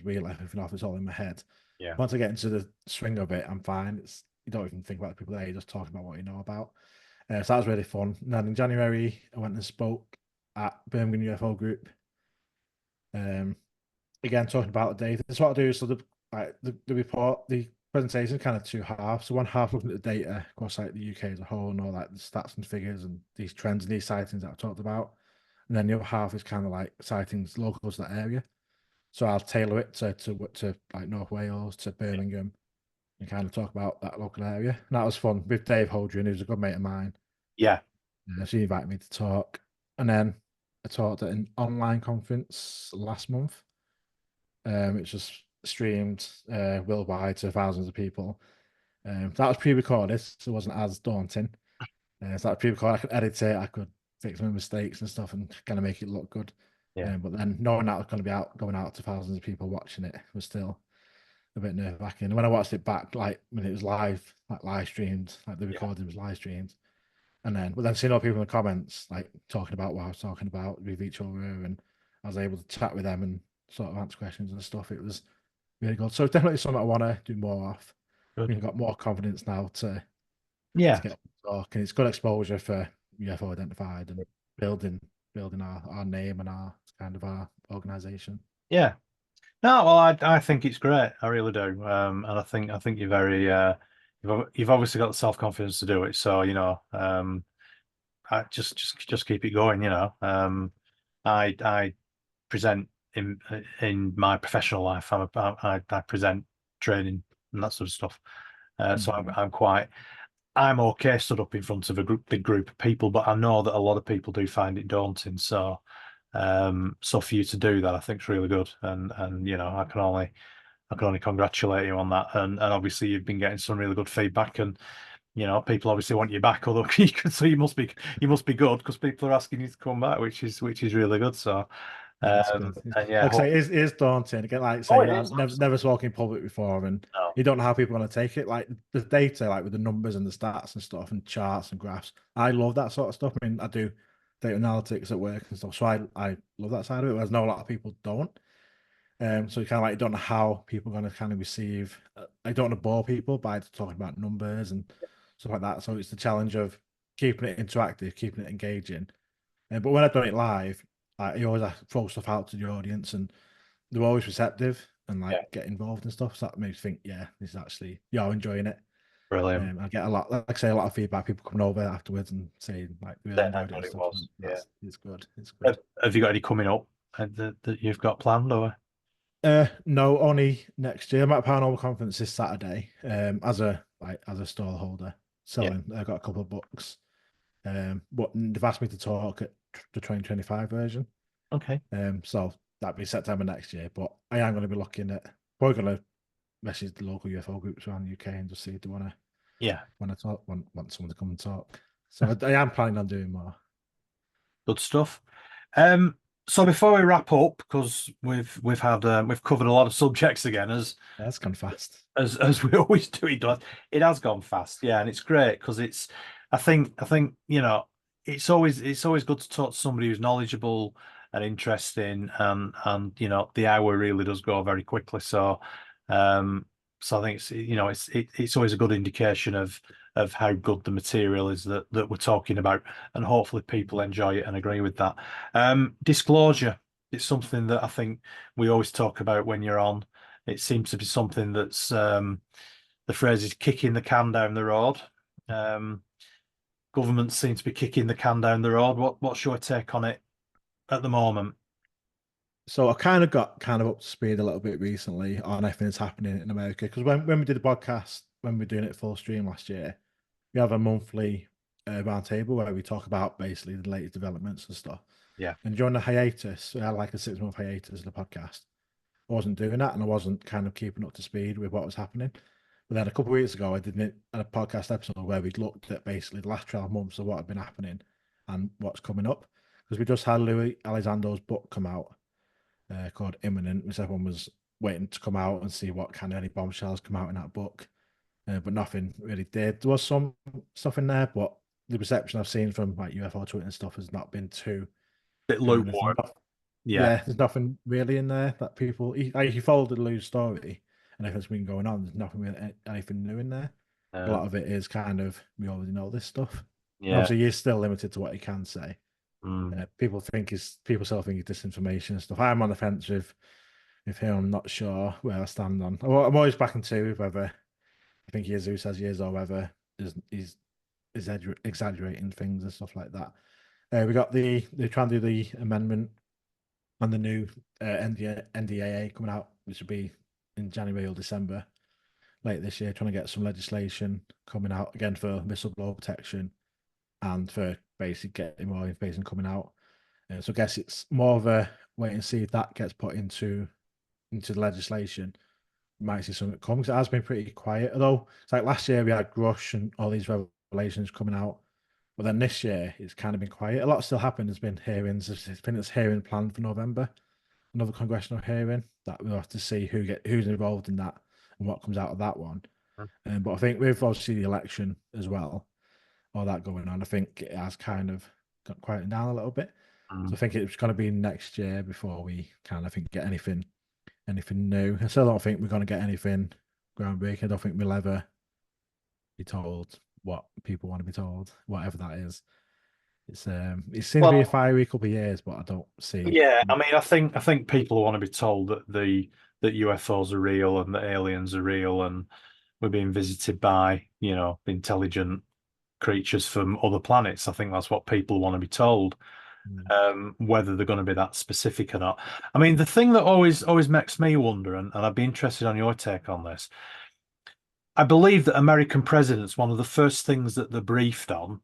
reel everything off. It's all in my head. yeah. Once I get into the swing of it, I'm fine. You don't even think about the people there. You're just talking about what you know about. So that was really fun. And then in January, I went and spoke at Birmingham UFO Group. Again, talking about the data. That's what I do. So the report, the presentation is kind of two halves. So one half looking at the data across like the UK as a whole and all like the stats and figures and these trends and these sightings that I've talked about. And then the other half is kind of like sightings local to that area. So I'll tailor it to like North Wales to Birmingham and kind of talk about that local area. And that was fun with Dave Holdren, who's a good mate of mine. Yeah. So he invited me to talk. And then I talked at an online conference last month, which was streamed worldwide to thousands of people. That was pre-recorded, so it wasn't as daunting. So that was pre-recorded. I could edit it, I could fix my mistakes and stuff, and kind of make it look good. Yeah. But then knowing that was going to be going out to thousands of people watching it was still a bit nerve-wracking. And when I watched it back, like when it was live, like live streamed, like the Yeah. recording was live streamed, but then seeing all people in the comments like talking about what I was talking about with each other, and I was able to chat with them and sort of answer questions and stuff. It was really good. So it's definitely something I want to do more of. Good. I've got more confidence now to Yeah. get talk, and it's good exposure for UFO Identified and building our name and our organization. Yeah. No, well, I think it's great. I really do. And I think you're very you've obviously got the self-confidence to do it. So, I just keep it going, I present in my professional life. I present training and that sort of stuff. So Mhm. I'm okay stood up in front of a big group of people, but I know that a lot of people do find it daunting. So for you to do that, I think is really good. And I can only congratulate you on that. And obviously you've been getting some really good feedback, and people obviously want you back. Although so you must be good because people are asking you to come back, which is really good. So Yeah, it's good. and yeah, Like I say, it's daunting. Again, like I oh, say, it I've is never spoken in public before, and no, you don't know how people are going to take it. Like the data, like with the numbers and the stats and stuff, and charts and graphs. I love that sort of stuff. I mean, I do data analytics at work and stuff, so I love that side of it. Whereas no, a lot of people don't. So you kind of like don't know how people are going to kind of receive. I don't want to bore people by talking about numbers and stuff like that. So it's the challenge of keeping it interactive, keeping it engaging. But when I've done it live, you always have to throw stuff out to the audience, and they're always receptive and like yeah, get involved and stuff. So that makes me think, yeah, this is actually you're enjoying it. brilliant. I get a lot, like I say, a lot of feedback. People coming over afterwards and saying like really Then how enjoyed it good and it stuff. was. And Yeah. it's good. It's Have, good. have you got any coming up that you've got planned or? No, only next year. I'm at Paranormal Conference this Saturday. As a stall holder, Yeah. selling. I've got a couple of books. But they've asked me to talk at the 2025 version. Okay. So that'd be September next year. But I am going to be looking at probably going to message the local UFO groups around the UK and just see if they Yeah. want to talk, want someone to come and talk. So I am planning on doing more. Good stuff. Um, so before we wrap up, because we've covered a lot of subjects again, as That's gone fast. as as we always do. It has gone fast, yeah, and it's great because I think it's always good to talk to somebody who's knowledgeable and interesting, and the hour really does go very quickly. Um, so I think it's always a good indication of how good the material is that we're talking about, and hopefully people enjoy it and agree with that. Disclosure, it's something that I think we always talk about when you're on. It seems to be something that's the phrase is kicking the can down the road. Um, Governments seem to be kicking the can down the road. What's your take on it at the moment? So I kind of got kind of up to speed a little bit recently on everything that's happening in America because when we did the podcast, when we were doing it full stream last year, we have a monthly round table where we talk about basically the latest developments and stuff. Yeah, And during the hiatus, we had like a 6 month hiatus of the podcast. I wasn't doing that and I wasn't kind of keeping up to speed with what was happening. But then a couple of weeks ago, I did a podcast episode where we looked at basically the last 12 months of what had been happening and what's coming up. Because we just had Louis Alexander's book come out called Imminent, which everyone was waiting to come out and see what kind of any bombshells come out in that book. But nothing really did. There was some stuff in there, but the reception I've seen from like UFO Twitter and stuff has not been too bit kind of. lukewarm. Yeah, Yeah, there's nothing really in there that people. Like, he followed the Lou's story and everything's been going on. There's nothing really anything new in there. A uh, lot of it is kind of we already know this stuff. And yeah, obviously, he's still limited to what he can say. mm, People still think he's disinformation and stuff. I'm on the fence with him. I'm not sure where I stand on. I'm always back and two whether I think he is who he says he is or whether he's exaggerating things and stuff like that. We got they try and do the amendment and the new NDAA coming out, which will be in January or December late this year, trying to get some legislation coming out again for whistleblower protection and for basically getting more information coming out. So I guess it's more of a wait and see if that gets put into the legislation. We might see something come, because it has been pretty quiet. Although it's like last year we had Grush and all these revelations coming out, but then this year it's kind of been quiet. A lot still happened. There's been hearings. There's been this hearing planned for November, another congressional hearing that we'll have to see who's involved in that and what comes out of that one. But I think with obviously the election as well, all that going on, I think it has kind of got quieted down a little bit. So I think it's going to be next year before we kind of think get anything new. I still don't think we're going to get anything groundbreaking. I don't think we'll ever be told what people want to be told, whatever that is. It seems to be a fiery couple of years, but I don't see. Yeah, I mean, I think people want to be told that UFOs are real and that aliens are real and we're being visited by, intelligent creatures from other planets. I think that's what people want to be told. Whether they're going to be that specific or not. I mean, the thing that always makes me wonder, and I'd be interested on your take on this. I believe that American presidents, one of the first things that they're briefed on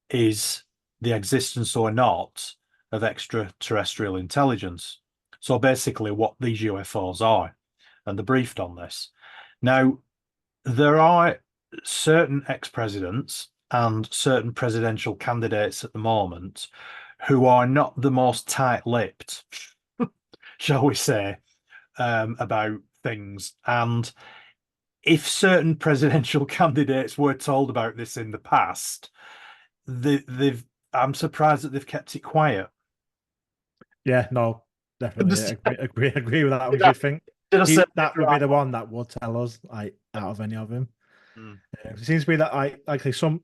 is the existence or not of extraterrestrial intelligence. So basically, what these UFOs are, and they're briefed on this. Now, there are certain ex-presidents and certain presidential candidates at the moment who are not the most tight-lipped, shall we say, about things. And if certain presidential candidates were told about this in the past, I'm surprised that they've kept it quiet. Yeah, no, definitely agree with that. Did Would you think I say that would be right? the one that would tell us, like, out of any of them? Mm. It seems to be that like say some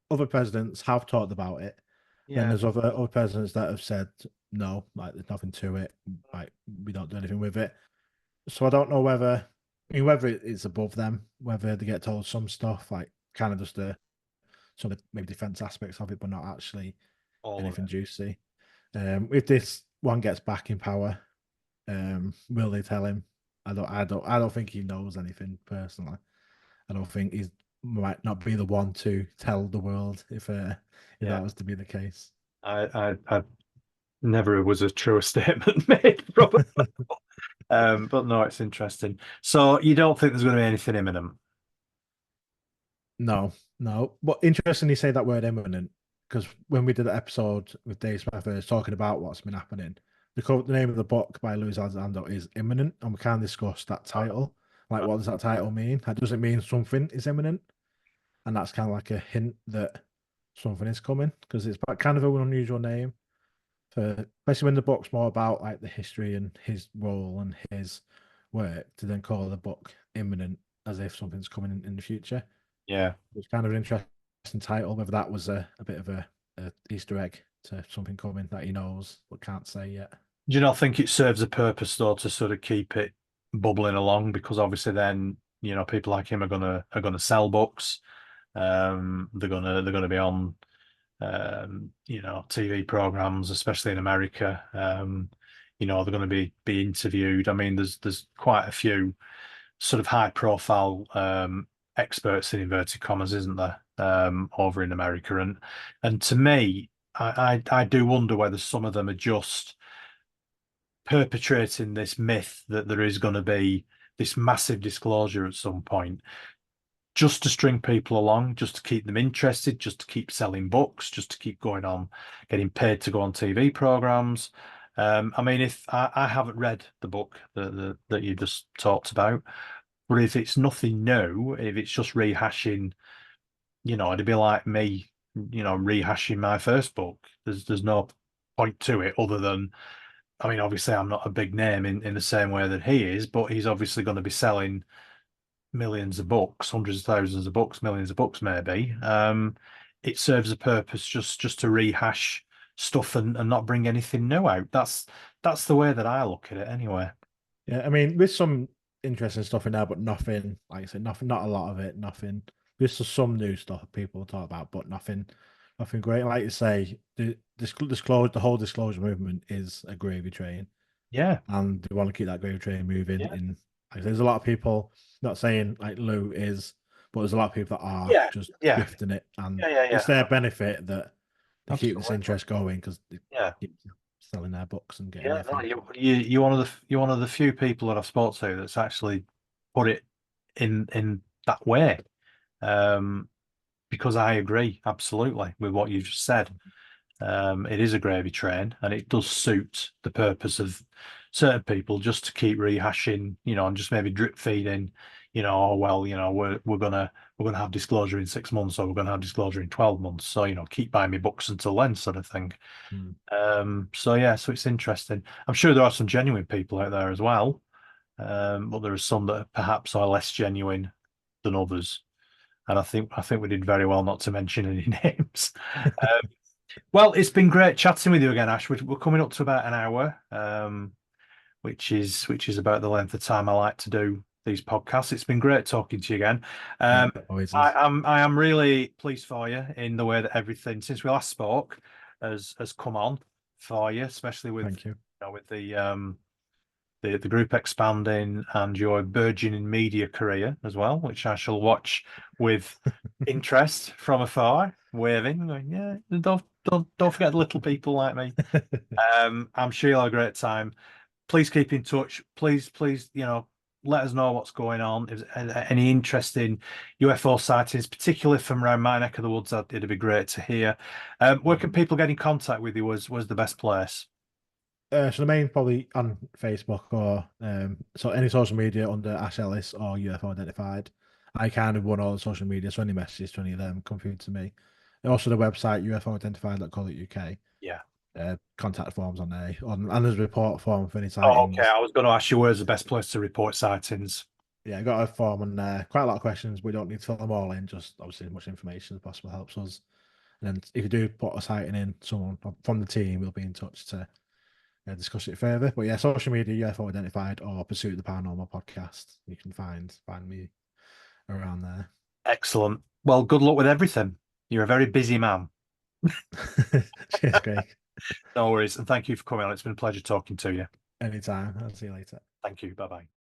other presidents have talked about it. Then Yeah. there's other presidents that have said no, like there's nothing to it, like we don't do anything with it. So I don't know whether it's above them, whether they get told some stuff, like kind of just some of the maybe defense aspects of it, but not actually All of anything it. juicy. If this one gets back in power, will they tell him? I don't think he knows anything personally. I don't think he might not be the one to tell the world if Yeah. that was to be the case. I never was a truer statement made, probably. But no, it's interesting. So you don't think there's going to be anything imminent? No, no. But interesting you say that word imminent, because when we did an episode with Dave Smith talking about what's been happening, the name of the book by Louis Alexander is Imminent, and we can discuss that title. Like, what does that title mean? Does it mean something is imminent? And that's kind of like a hint that something is coming, because it's kind of an unusual name for, especially when the book's more about like the history and his role and his work, to then call the book Imminent as if something's coming in the future. Yeah. It's kind of an interesting title, whether that was a bit of a Easter egg to something coming that he knows but can't say yet. Do you not think it serves a purpose though to sort of keep it bubbling along? Because obviously then, people like him are gonna sell books. They're gonna be on TV programs, especially in America. They're gonna be interviewed. I mean, there's quite a few sort of high profile experts in inverted commas, isn't there, over in America? And to me, I do wonder whether some of them are just perpetrating this myth that there is going to be this massive disclosure at some point, just to string people along, just to keep them interested, just to keep selling books, just to keep going on, getting paid to go on TV programs. I mean, if I haven't read the book that you just talked about, but if it's nothing new, if it's just rehashing, it'd be like me, rehashing my first book. There's no point to it other than, I mean, obviously I'm not a big name in the same way that he is, but he's obviously going to be selling millions of books, hundreds of thousands of books, millions of books, maybe. It serves a purpose just to rehash stuff and not bring anything new out. That's the way that I look at it anyway. Yeah, I mean, with some interesting stuff in there, but nothing, like I said, nothing, not a lot of it, nothing. There's just some new stuff people talk about, but nothing I think great. Like you say, the whole disclosure movement is a gravy train, Yeah, and they want to keep that gravy train moving. yeah, Like, there's a lot of people not saying like Lou is, but there's a lot of people that are yeah, just yeah, drifting it, and yeah. it's their benefit that they keep this Absolutely. interest going because they Yeah. keep selling their books and getting Yeah, their no, fee. you're one of you're one of the few people that I've spoke to that's actually put it in that way. Um, because I agree absolutely with what you just said. It is a gravy train, and it does suit the purpose of certain people just to keep rehashing, and just maybe drip feeding, oh well, we're gonna have disclosure in 6 months, or we're gonna have disclosure in 12 months. So, keep buying me books until then, sort of thing. Mm. So yeah, so it's interesting. I'm sure there are some genuine people out there as well, but there are some that perhaps are less genuine than others. And I think we did very well not to mention any names. Well, it's been great chatting with you again, Ash. We're coming up to about an hour, which is about the length of time I like to do these podcasts. It's been great talking to you again. Yeah, Um, it always I is. am I am really pleased for you in the way that everything since we last spoke has come on for you, especially with Thank you. with the group expanding and your burgeoning media career as well, which I shall watch with interest from afar, waving, going, yeah, don't forget the little people like me. I'm sure you'll have a great time. Please keep in touch. Please, let us know what's going on. If there's any interesting UFO sightings, particularly from around my neck of the woods, it'd be great to hear. Where can people get in contact with you? Was the best place? So the main probably on Facebook or so any social media under Ash Ellis or UFO Identified. I kind of run all the social media, so any messages to any of them come through to me. And also the website ufoidentified.co.uk. Yeah. Contact forms on there, and there's a report form for any Oh, okay. sightings. I was going to ask you where's the best place to report sightings. Yeah, I got a form on there. Quite a lot of questions. We don't need to fill them all in. Just obviously as much information as possible helps us. And then if you do put a sighting in, someone from the team will be in touch to discuss it further. But yeah, social media, UFO Identified or Pursuit of the Paranormal podcast. You can find me around there. Excellent. Well, good luck with everything. You're a very busy man. Cheers, Craig. No worries. And thank you for coming on. It's been a pleasure talking to you. Anytime. I'll see you later. Thank you. Bye bye.